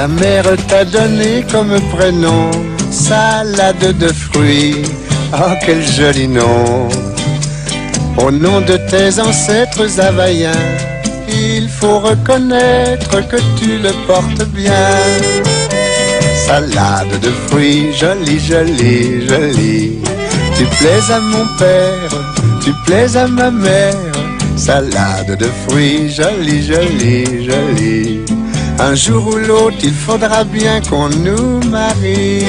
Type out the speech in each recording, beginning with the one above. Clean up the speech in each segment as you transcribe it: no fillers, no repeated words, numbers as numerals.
Ta mère t'a donné comme prénom salade de fruits. Oh, quel joli nom! Au nom de tes ancêtres havaïens, il faut reconnaître que tu le portes bien. Salade de fruits, jolie, jolie, jolie. Tu plais à mon père, tu plais à ma mère. Salade de fruits, jolie, jolie, jolie. Un jour ou l'autre, il faudra bien qu'on nous marie.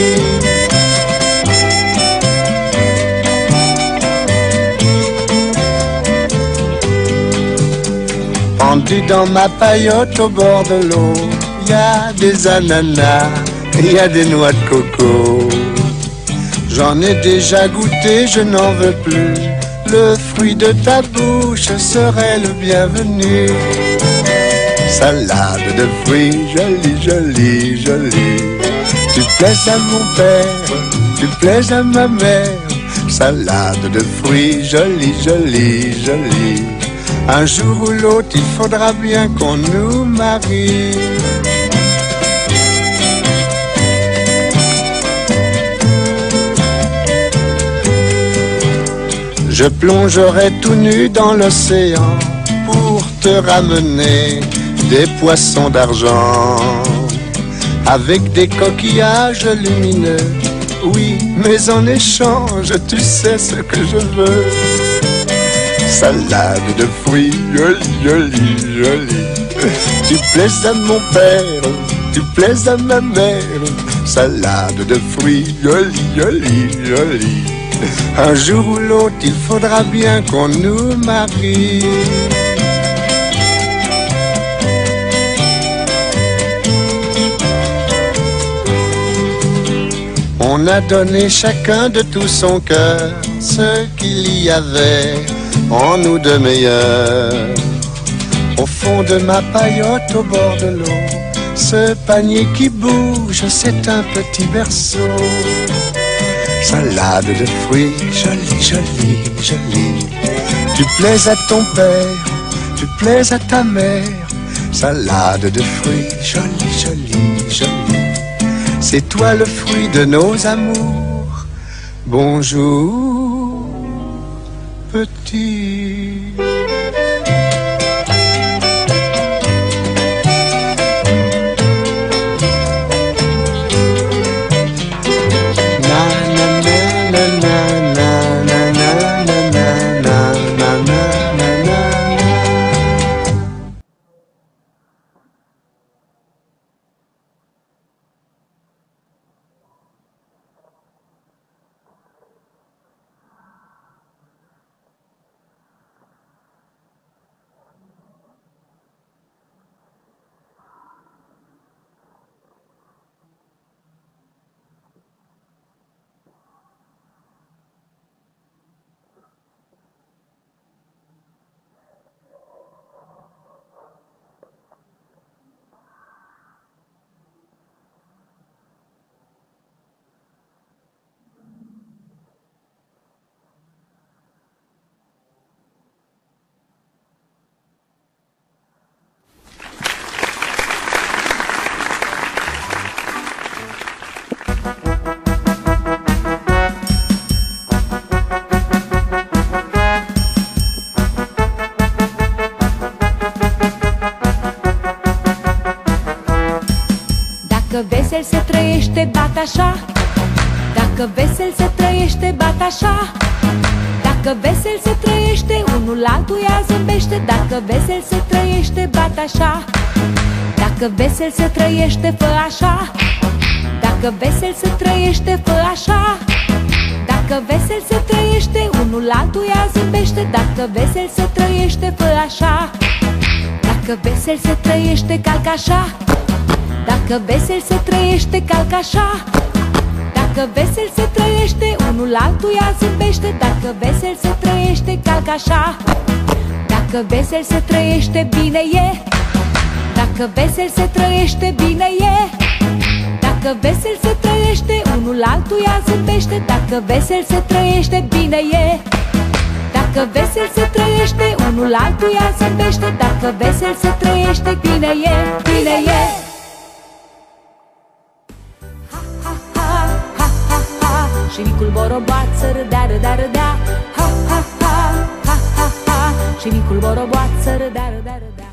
Pendu dans ma paillote au bord de l'eau, il y a des ananas, il y a des noix de coco. J'en ai déjà goûté, je n'en veux plus. Le fruit de ta bouche serait le bienvenu. Salade de fruits, jolie, jolie, jolie. Tu plais à mon père, tu plais à ma mère. Salade de fruits, jolie, jolie, jolie. Un jour ou l'autre, il faudra bien qu'on nous marie. Je plongerai tout nu dans l'océan pour te ramener des poissons d'argent avec des coquillages lumineux. Oui, mais en échange, tu sais ce que je veux. Salade de fruits, jolie, jolie, jolie. Tu plais à mon père, tu plais à ma mère. Salade de fruits, jolie, jolie, jolie. Un jour ou l'autre, il faudra bien qu'on nous marie. On a donné chacun de tout son cœur ce qu'il y avait en nous de meilleur. Au fond de ma paillote au bord de l'eau, ce panier qui bouge, c'est un petit berceau. Salade de fruits, jolie, jolie, jolie. Tu plais à ton père, tu plais à ta mère. Salade de fruits, jolie, jolie, jolie. C'est toi le fruit de nos amours. Bonjour, petit. Dacă vesel se trăiește, bat așa. Dacă vesel se trăiește, bat așa. Dacă vesel se trăiește, unul altuia zâmbește. Dacă vesel se trăiește, bat așa. Dacă vesel se trăiește, fă așa. Dacă vesel se trăiește, fă așa. Dacă vesel se trăiește, unul altuia zâmbește. Dacă vesel se trăiește, fă așa. Dacă vesel se trăiește, calc așa. Dacă vesel se trăiește, calc așa. Dacă vesel se trăiește, unul altuia zâmbește. Dacă vesel se trăiește, calc așa. Dacă vesel se trăiește, bine e. Dacă vesel se trăiește, bine e. Dacă vesel se trăiește, unul altuia zâmbește. Dacă vesel se trăiește, bine e. Dacă vesel se trăiește, unul altuia zâmbește. Dacă vesel se trăiește, bine e, bine e. Ha, ha, ha, ha, ha, ha. Și micul boroboat să râdea, râdea, râdea. Ha, ha, ha, ha, ha, ha. Și micul boroboat să râdea, râdea, râdea.